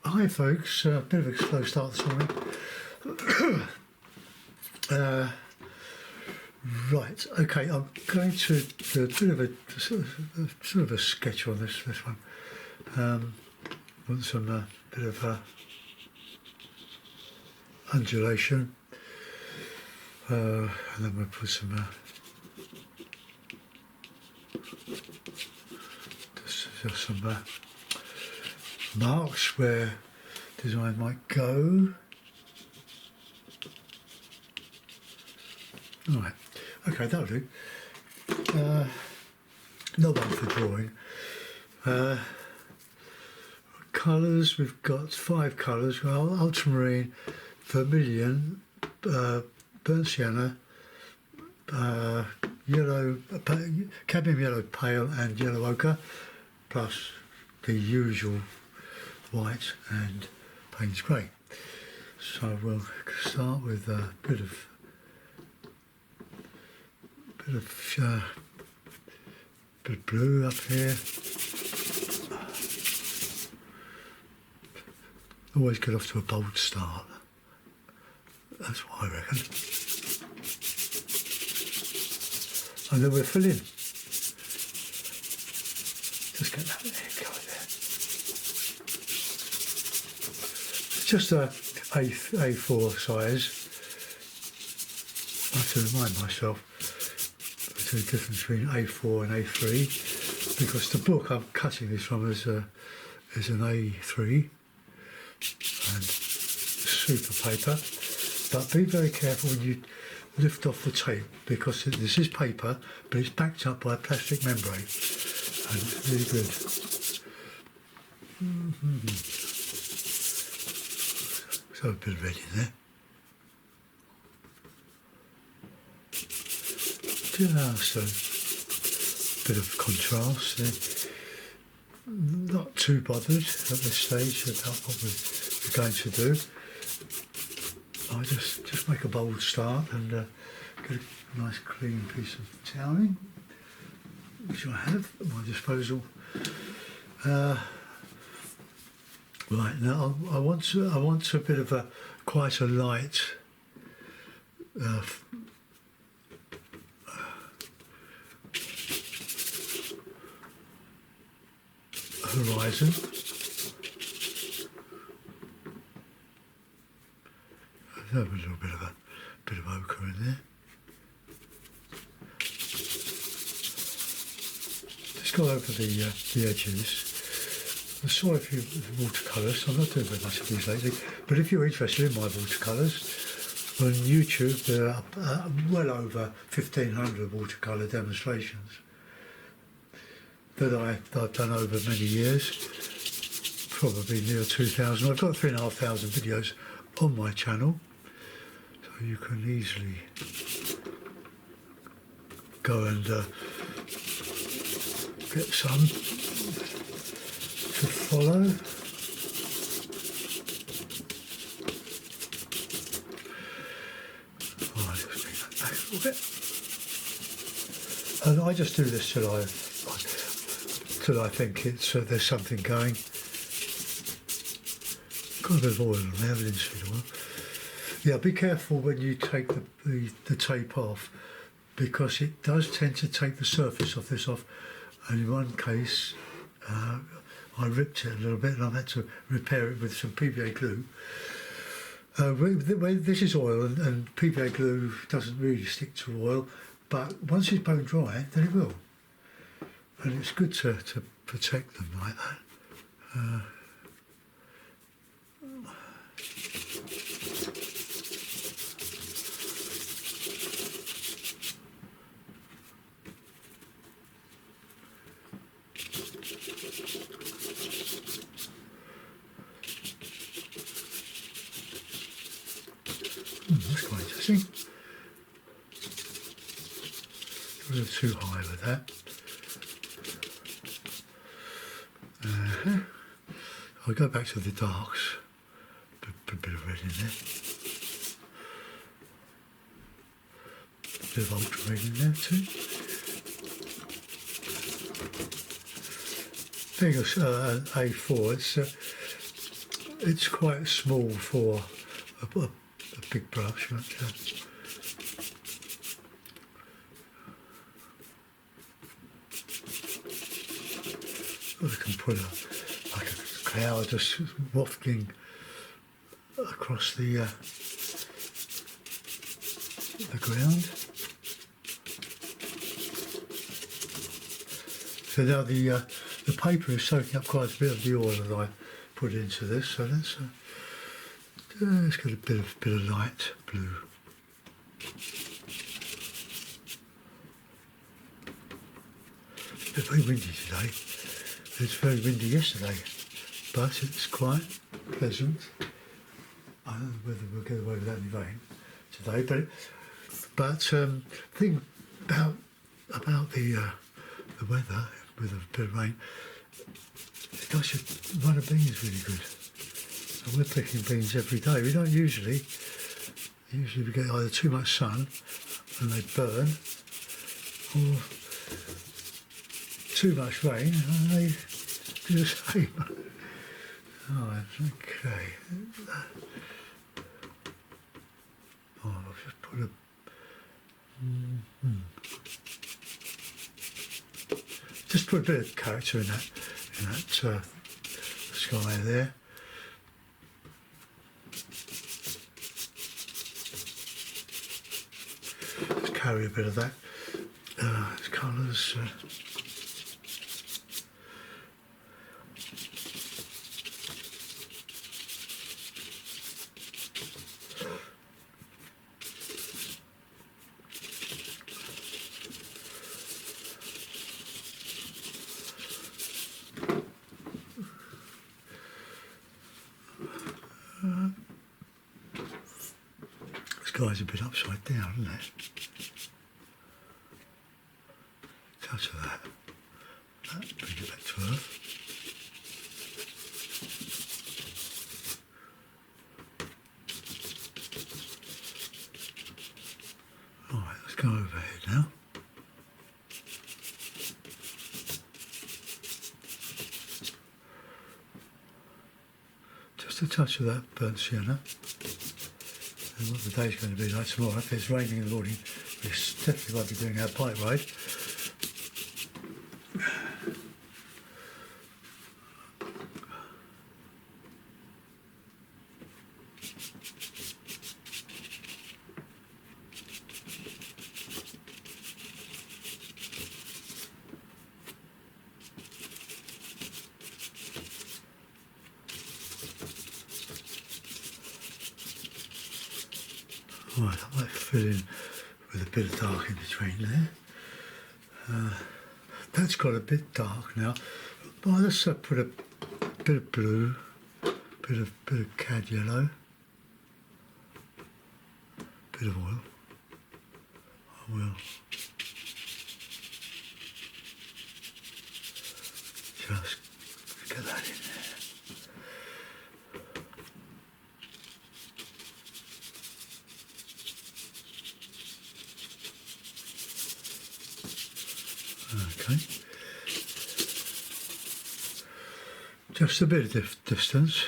Hi folks, a bit of a slow start this morning. Right, okay, I'm going to do a bit of a sort of a sketch on this one. Want some bit of undulation, and then we'll put some just some marks where design might go. Right, okay, that'll do. Not one for drawing. Colours, we've got 5 colours. Well, ultramarine, vermilion, burnt sienna, yellow, cadmium yellow pale and yellow ochre, plus the usual white and Payne's grey. So we'll start with a bit of blue up here. Always get off to a bold start. That's what I reckon. And then we'll fill in. Just get that there, go there. It's just a A4 size. I have to remind myself the difference between A4 and A3, because the book I'm cutting this from is an A3 and super paper. But be very careful when you lift off the tape, because this is paper, but it's backed up by a plastic membrane, and it's really good. So a bit of red in there. Just a bit of contrast there. Not too bothered at this stage about what we're going to do. I just make a bold start and get a nice clean piece of toweling, which I have at my disposal. Right, now I want a bit of quite a light horizon. I have a little bit of ochre in there. Just go over the edges. I saw a few watercolours. I'm not doing very much of these lately, but if you're interested in my watercolours, on YouTube there are well over 1,500 watercolour demonstrations that I've done over many years, probably near 2,000. I've got 3,500 videos on my channel, so you can easily go and get some to follow. Oh, I'll just bring that back a little bit. And I just do this till I think there's something going. Got a bit of oil on there, linseed oil. Yeah, be careful when you take the tape off, because it does tend to take the surface of this off. And in one case, I ripped it a little bit and I had to repair it with some PVA glue. This is oil, and PVA glue doesn't really stick to oil, but once it's bone dry, then it will. And it's good to protect them like that. That's quite interesting. A little too high with that. I'll go back to the darks. A bit of red in there. A bit of ultramarine in there too. Being an A4, it's quite small for a big brush. But, I can put like a cloud just wafting across the ground. So now the paper is soaking up quite a bit of the oil that I put into this. So let's it's got a bit of light blue. It's very windy today. It's very windy yesterday, but it's quite pleasant. I don't know whether we'll get away without any rain today, but thing about the weather with a bit of rain, it does run of beans really good. And we're picking beans every day. We don't usually. Usually we get either too much sun and they burn, or too much rain and they do the same. Alright, okay. Oh, I've just put a... Just put a bit of character in that sky there. Just carry a bit of that. Colours. Guy's a bit upside down, isn't it? Touch of that. Bring it back to earth. Alright, let's go overhead now. Just a touch of that burnt sienna. And what the day's going to be like tomorrow. If it's raining in the morning, we definitely won't be doing our bike ride. Right, I might fill in with a bit of dark in between there. That's got a bit dark now. Well, let's put a bit of blue, bit of cad yellow, bit of oil. I will just get that in there. Okay, just a bit of distance,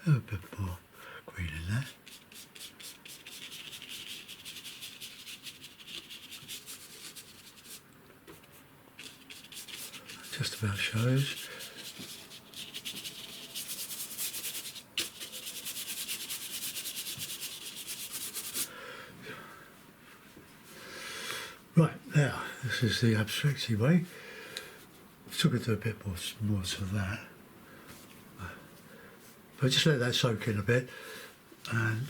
a bit more green in there. Just about shows. Right, now, this is the abstracty way. Still going to do a bit more to that. But just let that soak in a bit. And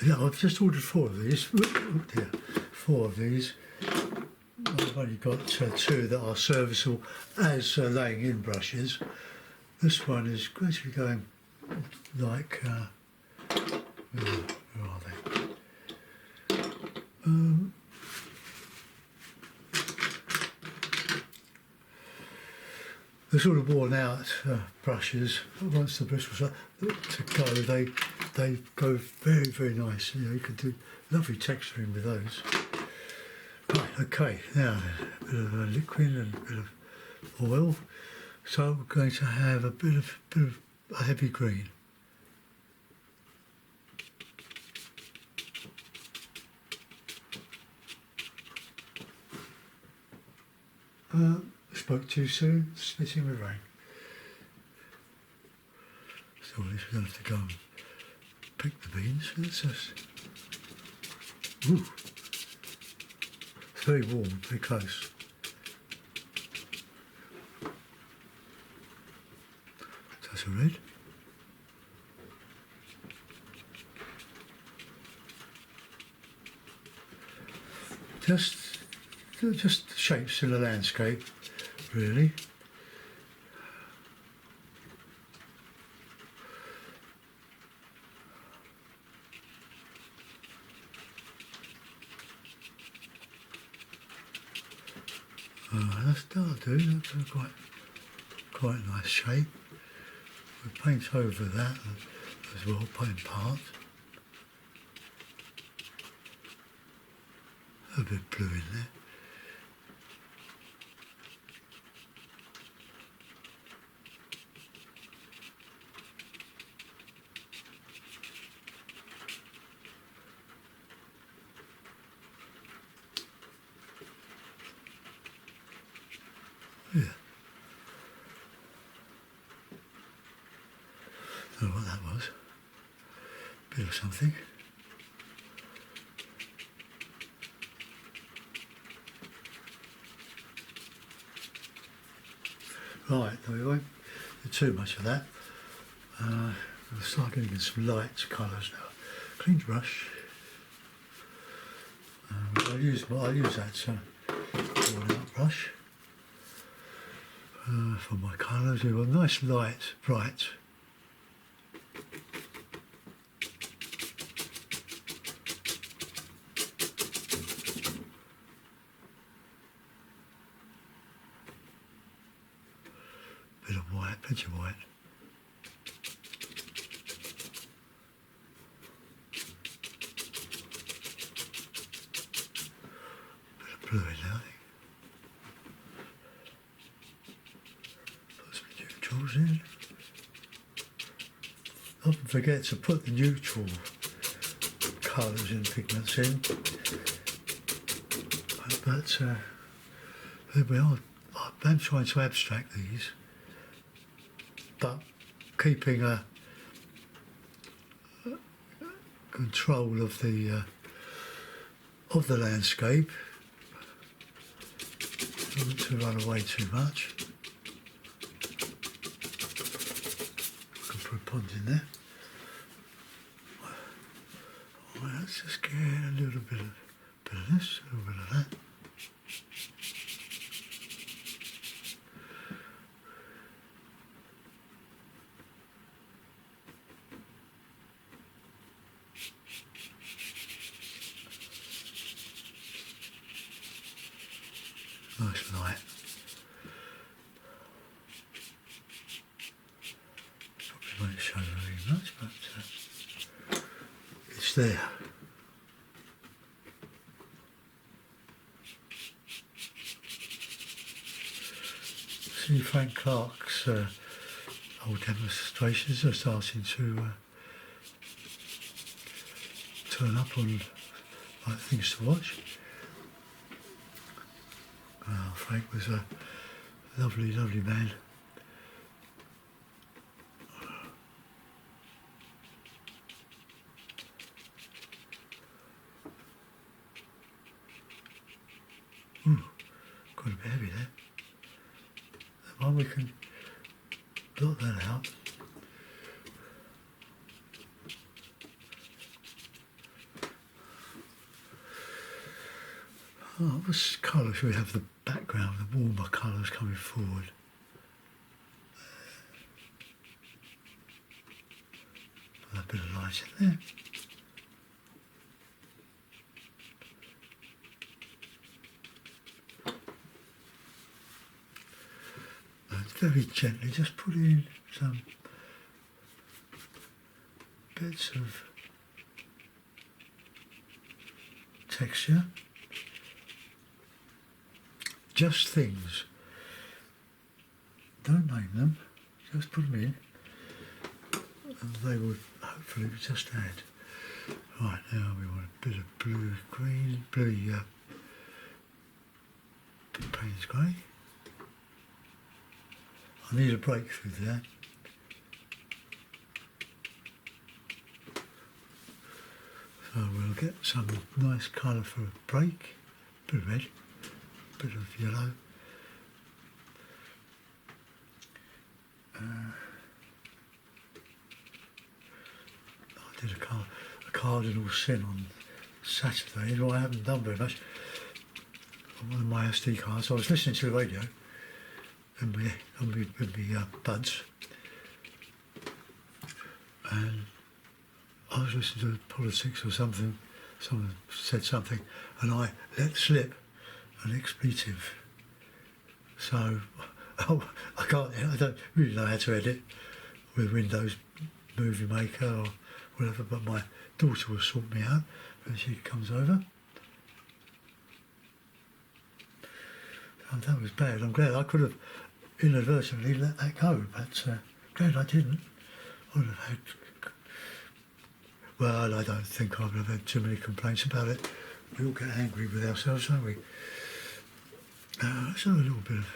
yeah, I've just ordered 4 of these. Oh dear, 4 of these. I've only got 2 that are serviceable as laying in brushes. This one is gradually going like, where are they? The sort of worn out brushes, once the bristles are to go, they go very, very nice. You know, you can do lovely texturing with those. Right, okay, now a bit of liquid and a bit of oil. So we're going to have a bit of a heavy green. Spoke too soon, spitting with rain. So at least we're going to have to go and pick the beans. Let's just... Ooh. It's very warm, very close. So that's a red. Just shapes in the landscape, really. That'll do. That's a quite a nice shape. We'll paint over that as well, paint part. A bit of blue in there. Yeah. Don't know what that was. Bit of something. Right, we won't do too much of that. We'll start getting in some light colours now. Clean brush. I'll use that worn out brush for my colours. We want nice light, bright. Bit of white, plenty of white. Bit of blue in there, I think. Put some neutrals in. Often forget to put the neutral colours and pigments in. But there we are. I'm trying to abstract these, but keeping a control of the landscape. Don't want to run away too much. I can put a pond in there. Well, let's just get a little bit of this, a little bit of that. Nice light. Probably won't show very much, but it's there. See, Frank Clark's old demonstrations are starting to turn up on like things to watch. Frank was a lovely, lovely man. Got a bit heavy there. That one we can blot that out. Oh, what colour should we have the background, the warmer colours coming forward? Put a bit of light in there. And very gently just put in some bits of texture. Just things. Don't name them, just put them in. and they would hopefully just add. Right, now we want a bit of blue green, bluey Payne's grey. I need a break through there. So we'll get some nice colour for a break. Bit of red, bit of yellow. I did a cardinal sin on Saturday, what I haven't done very much. On one of my SD cards, I was listening to the radio on my buds, and I was listening to politics or something. Someone said something, and I let slip an expletive. So I don't really know how to edit with Windows Movie Maker or whatever, but my daughter will sort me out when she comes over. And that was bad. I'm glad I could have inadvertently let that go, but glad I didn't. I would have had, well, I don't think I would have had too many complaints about it. We all get angry with ourselves, don't we? So a little bit of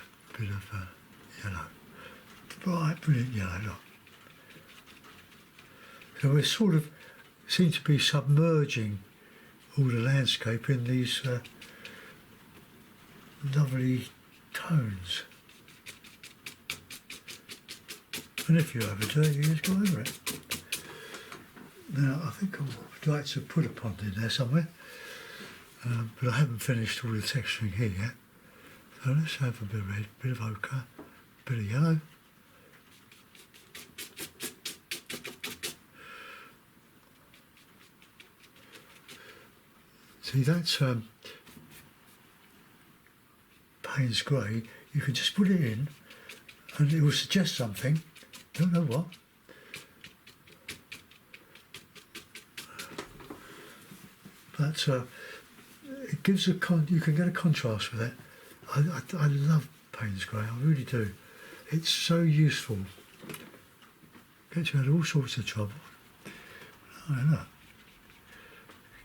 yellow, bright, brilliant yellow. Look. So we sort of seem to be submerging all the landscape in these lovely tones. And if you overdo it, you just go over it. Now, I think I would like to put a pond in there somewhere, but I haven't finished all the texturing here yet. So let's have a bit of red, bit of ochre, bit of yellow. See, that's Payne's grey. You can just put it in and it will suggest something. Don't know what. But it gives you can get a contrast with it. I love Payne's grey, I really do. It's so useful. Gets you out of all sorts of trouble. Oh, look.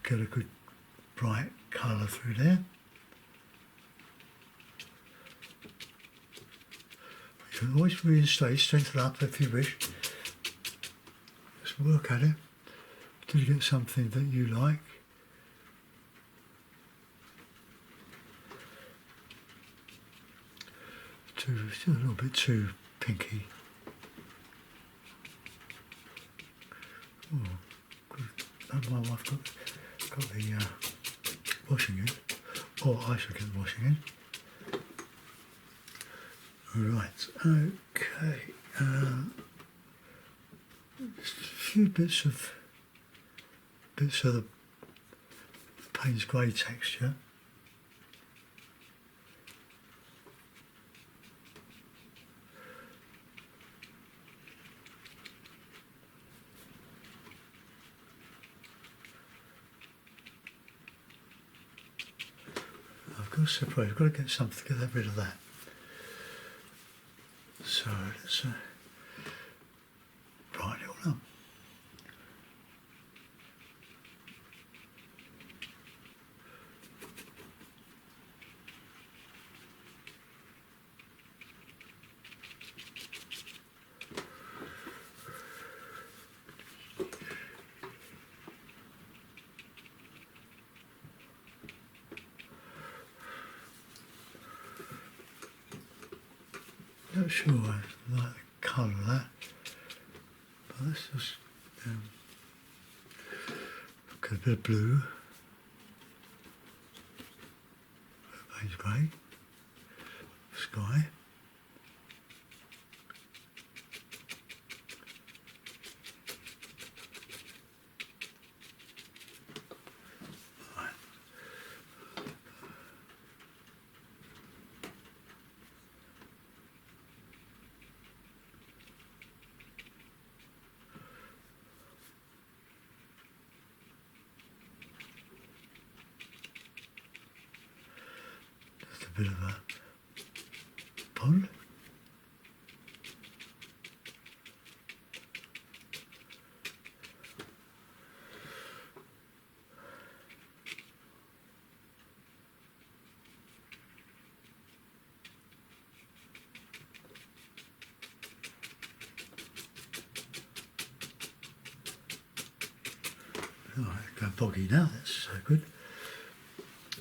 Get a good bright colour through there. You can always reinstate, strengthen up if you wish. Just work at it till you get something that you like. Still a little bit too pinky. Oh, good. My wife got the washing in, or I should get the washing in. Right, okay. Just a few bits of the Payne's grey texture. I've got to separate. I've got to get something to get rid of that. So let's brighten it all up. Not sure I like the colour of that, but let's just get a bit of blue, Payne's grey, sky. A bit of a pond. boggy now, that's good.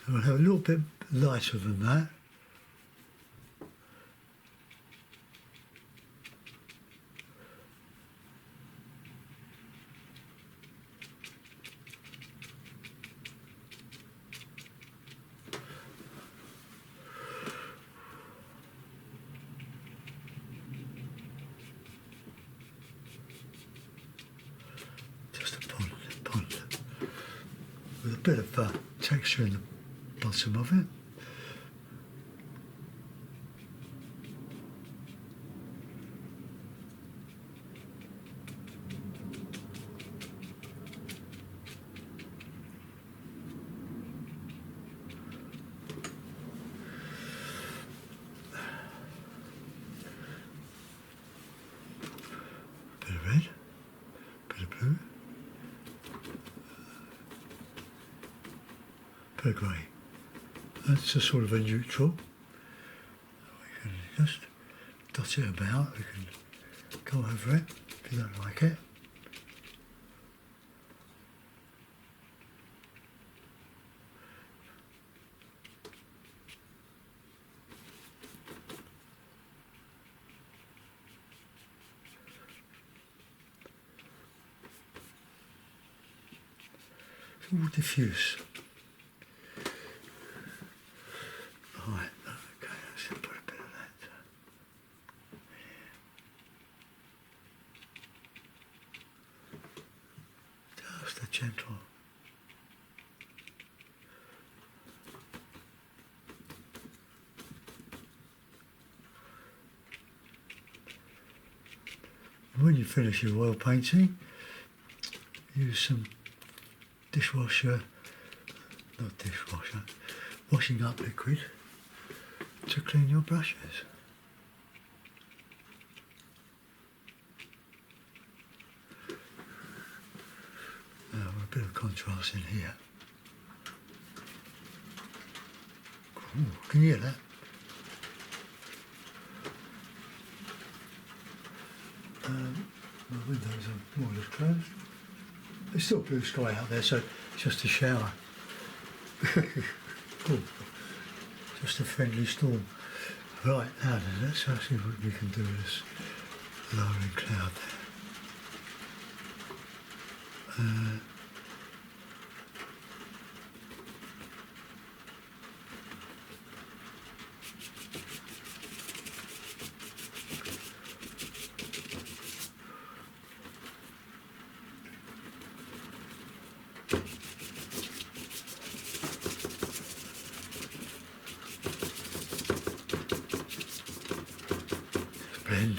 And I'll have a little bit lighter than that. Just a pond with a bit of texture in the bottom of it. Bit of red, bit of blue, bit of grey. That's a sort of a neutral. We can just dot it about. We can go over it if you don't like it. It's all diffuse. Right, okay, let's put a bit of that. Just a gentle. When you finish your oil painting, use some washing up liquid to clean your brushes. Now a bit of contrast in here. Ooh, can you hear that? My windows are more or less closed. There's still blue sky out there, so it's just a shower. Ooh, just a friendly storm. Right, now then, let's see what we can do with this lowering cloud there. Blend.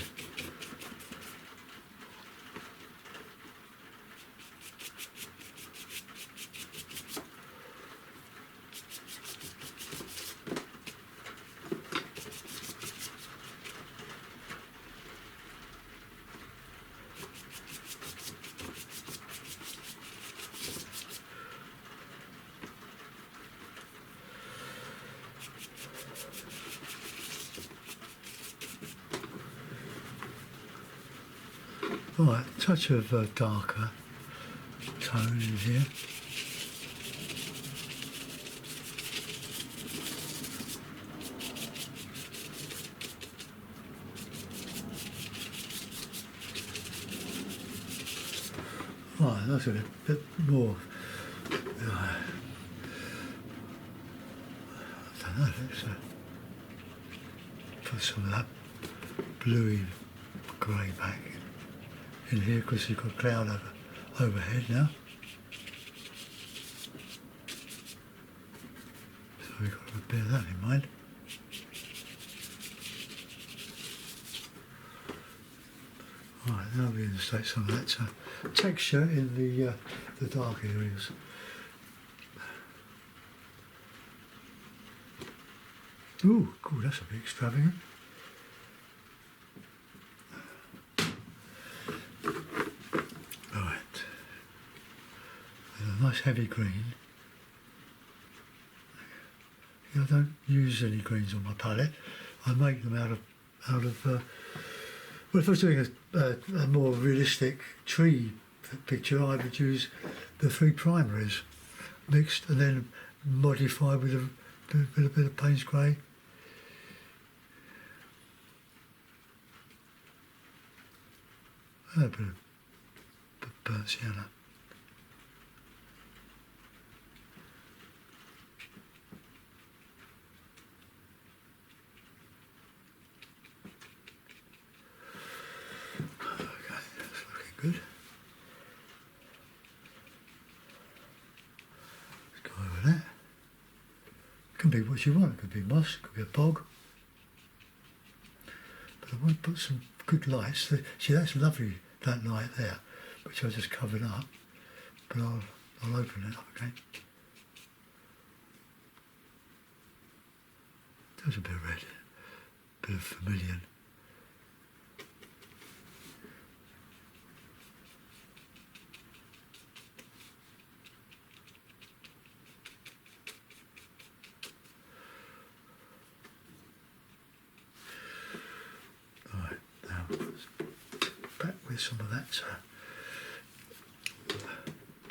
Right, touch of darker tone in here. Right, that's a bit more. I don't know, let's put some of that bluey grey back in here because you've got cloud overhead now. So we've got to bear that in mind. Right, now we instate some of that texture in the dark areas. Ooh, cool, that's a bit extravagant. Right, a nice heavy green. I don't use any greens on my palette. I make them out of well, if I was doing a more realistic tree picture, I would use the three primaries mixed and then modify with a bit of Payne's grey. A bit of burnt sienna. Okay, that's looking good. Let's go over that. It can be what you want. It could be moss, it could be a bog. But I want to put some good lights. See, that's lovely, that light there, which I just covered up. But I'll open it up again. There's a bit of red, a bit of vermilion. Right, now back with some of that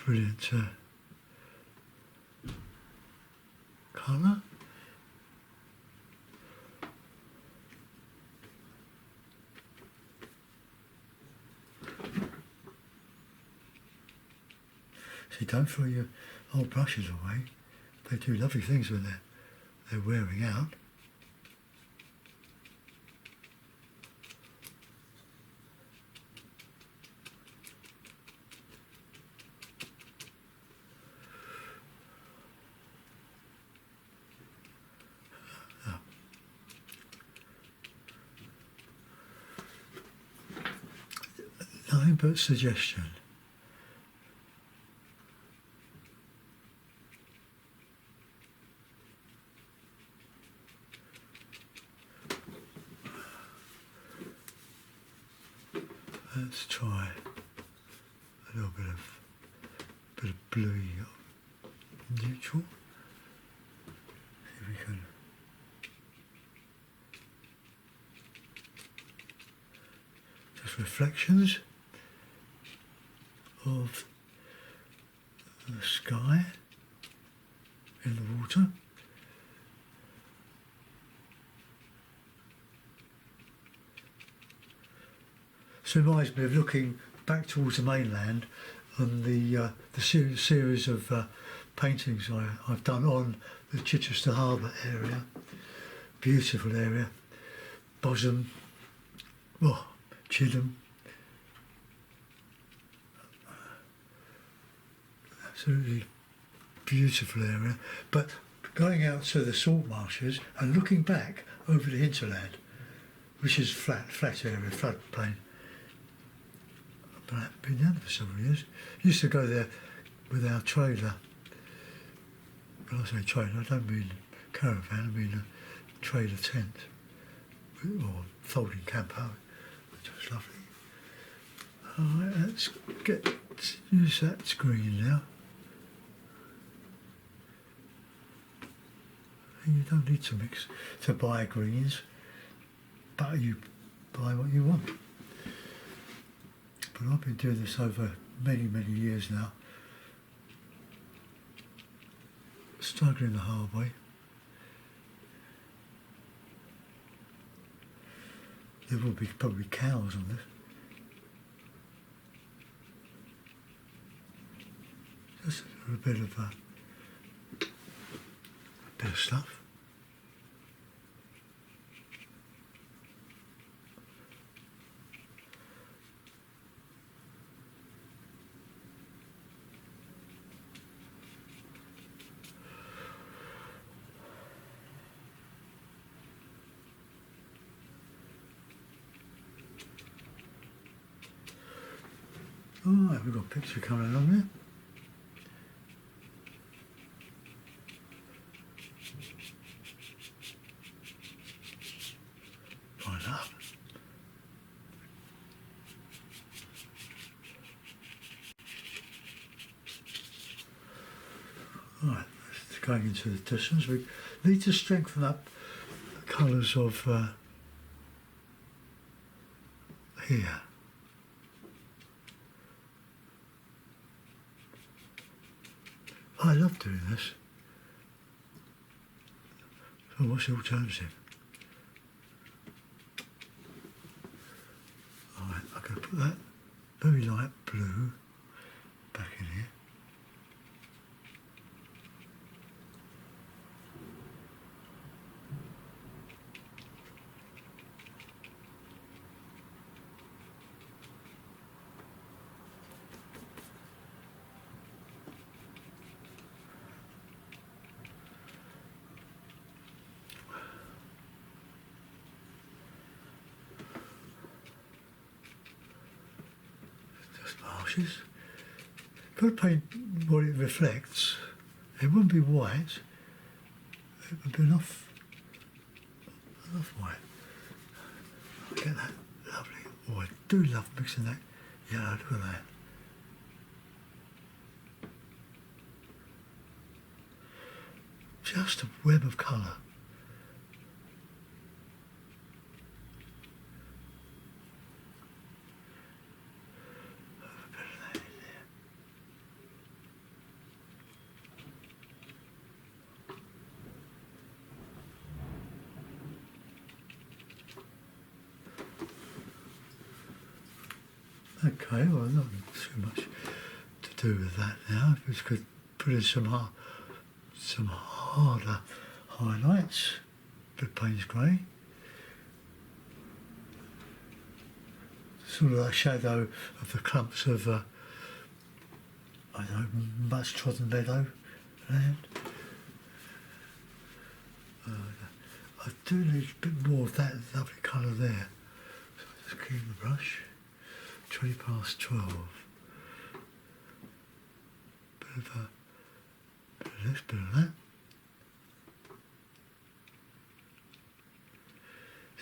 brilliant colour. See, don't throw your old brushes away. They do lovely things when they're wearing out. Nothing but suggestion. Let's try a little bit of bluey neutral. See if we can. Just reflections of the sky in the water. So it reminds me of looking back towards the mainland on the series of paintings I've done on the Chichester Harbour area. Beautiful area. Bosom, oh, Chidham. Absolutely beautiful area. But going out to the salt marshes and looking back over the hinterland, which is flat area, floodplain. But I haven't been down there for several years. Used to go there with our trailer. When I say trailer, I don't mean caravan, I mean a trailer tent or folding camper, which was lovely. Alright, let's use that screen now. And you don't need to buy greens, but you buy what you want. But I've been doing this over many years now. Struggling the hard way. There will be probably cows on this. Just a bit of stuff. Alright, we've got a picture coming along there. Line up. Alright, it's going into the distance. We need to strengthen up the colours of here. I love doing this. So what's the alternative? Alright, I'm going to put that very light blue back in here. Just marshes. Got to paint what it reflects. It wouldn't be white. It would be enough white. Get that lovely. Oh, I do love mixing that yellow. Look at that. Just a web of colour. Okay, well, not too much to do with that now. We could put in some harder highlights, bit Payne's grey. Sort of a shadow of the clumps of, I don't know, much trodden meadow land. I do need a bit more of that lovely colour there. So I just clean the brush. 20 past 12. Bit of this, bit of that.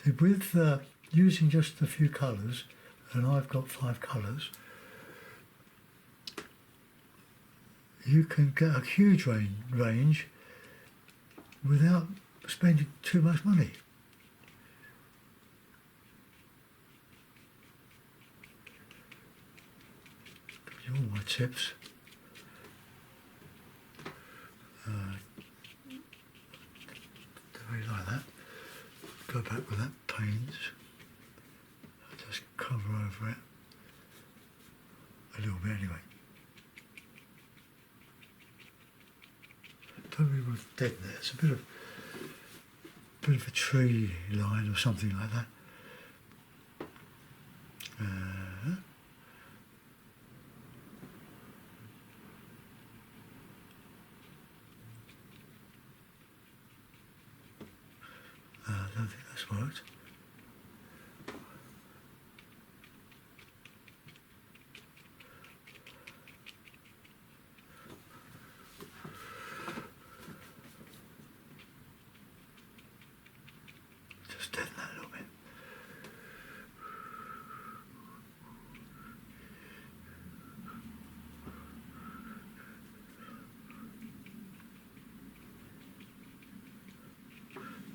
See, with using just a few colours, and I've got 5 colours, you can get a huge range without spending too much money. All my tips. Don't really like that. Go back with that Payne's. I'll just cover over it a little bit anyway. Don't really want to deaden it. It's a bit of a tree line or something like that. I don't think that's worked. Just deaden that a little bit.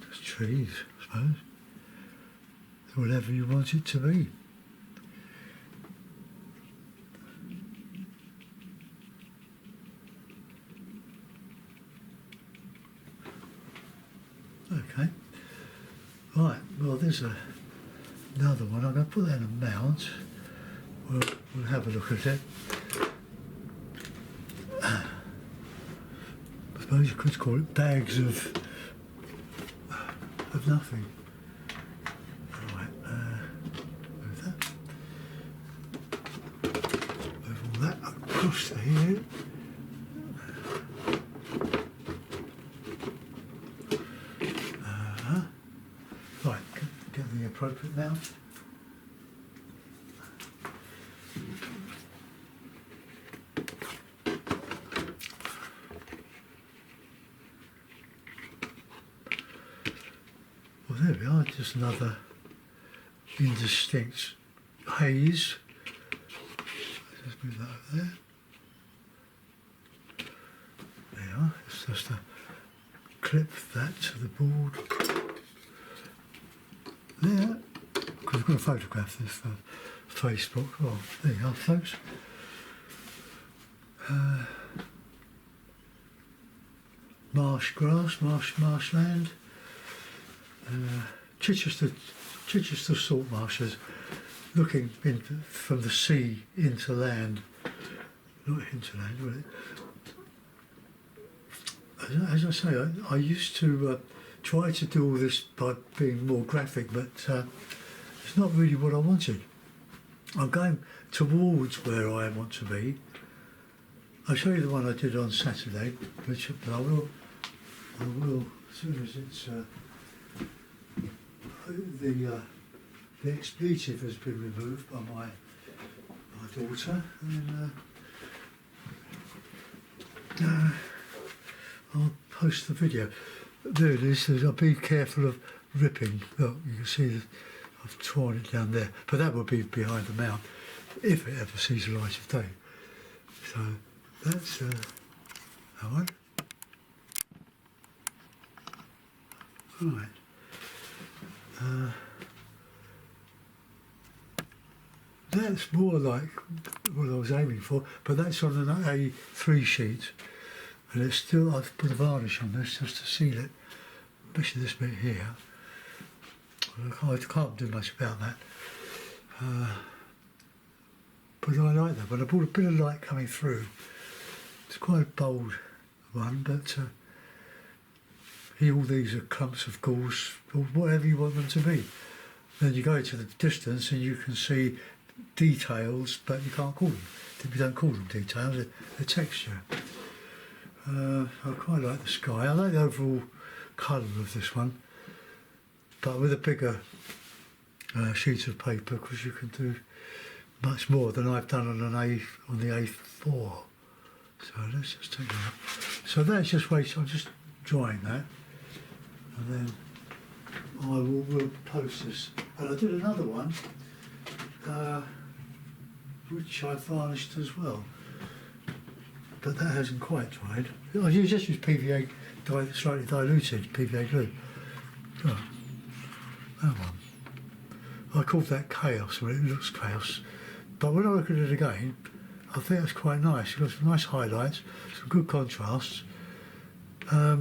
Just trees, I suppose. Whatever you want it to be. Okay. Right, well there's another one. I'm going to put that in a mount. We'll have a look at it. I suppose you could call it bags of nothing. Across here. Right, get the appropriate mount. Well, there we are, just another indistinct haze. Just move that over there. It's just to clip that to the board there, because I've got to photograph this for Facebook. Well, there you are, folks. marsh grass, marshland. Chichester Saltmarshes, looking from the sea into land. Not into land, will it? As I say, I used to try to do all this by being more graphic, but it's not really what I wanted. I'm going towards where I want to be. I'll show you the one I did on Saturday, which I will as soon as it's the expletive has been removed by my daughter, and I'll post the video. There it is. I'll be careful of ripping. Look, you can see that I've torn it down there, but that will be behind the mount if it ever sees the light of day. So that's that one. Right. That's more like what I was aiming for, but that's on an A3 sheet, and it's still, I've put a varnish on this just to seal it, especially this bit here. I can't do much about that, but I like that one. I brought a bit of light coming through. It's quite a bold one, but here all these are clumps of gorse, or whatever you want them to be. Then you go to the distance and you can see details, but you can't call them. You don't call them details, they're texture. I quite like the sky. I like the overall colour of this one, but with a bigger sheet of paper, because you can do much more than I've done on the A4. So let's just take that up. So that's just I'm just drying that, and then I will post this. And I did another one, which I varnished as well, but that hasn't quite dried. I just use PVA, slightly diluted PVA glue. Oh, that one. I called that chaos, well, it looks chaos, but when I look at it again, I think it's quite nice. It's got some nice highlights, some good contrasts. There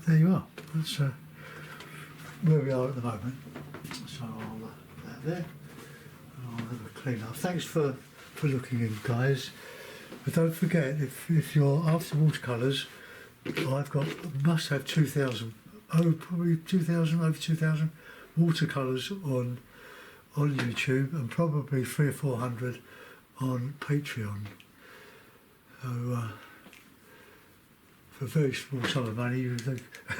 you are. That's where we are at the moment. So I'll put that there, and I'll have a clean up. Thanks for looking in, guys. But don't forget, if you're after watercolours, must have 2,000, probably 2,000, over 2,000 watercolours on YouTube, and probably 300 or 400 on Patreon. So for a very small sum of money, you can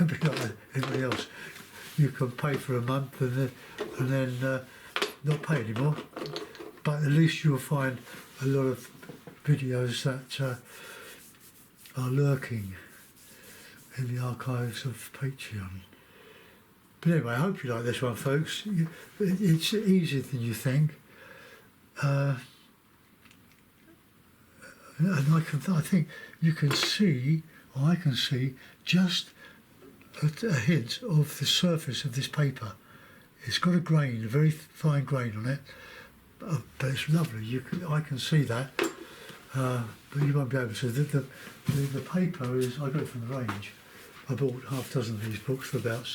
be like everybody else. You can pay for a month and then not pay anymore. But at least you'll find a lot of videos that are lurking in the archives of Patreon. But anyway, I hope you like this one, folks. It's easier than you think. And I think you can see, or I can see, just a hint of the surface of this paper. It's got a grain, a very fine grain on it, but it's lovely. I can see that, but you won't be able to. The paper is, I got it from the range. I bought half a dozen of these books for about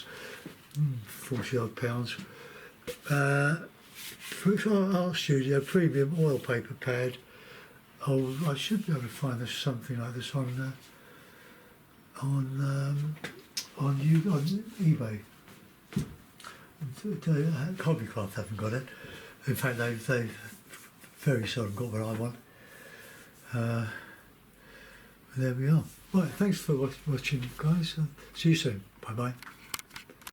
40 odd pounds. For Art Studio premium oil paper pad. Oh, I should be able to find something like this on eBay. Hobbycraft haven't got it. In fact, they very seldom got what I want. There we are. Right, thanks for watching, guys. See you soon. Bye bye.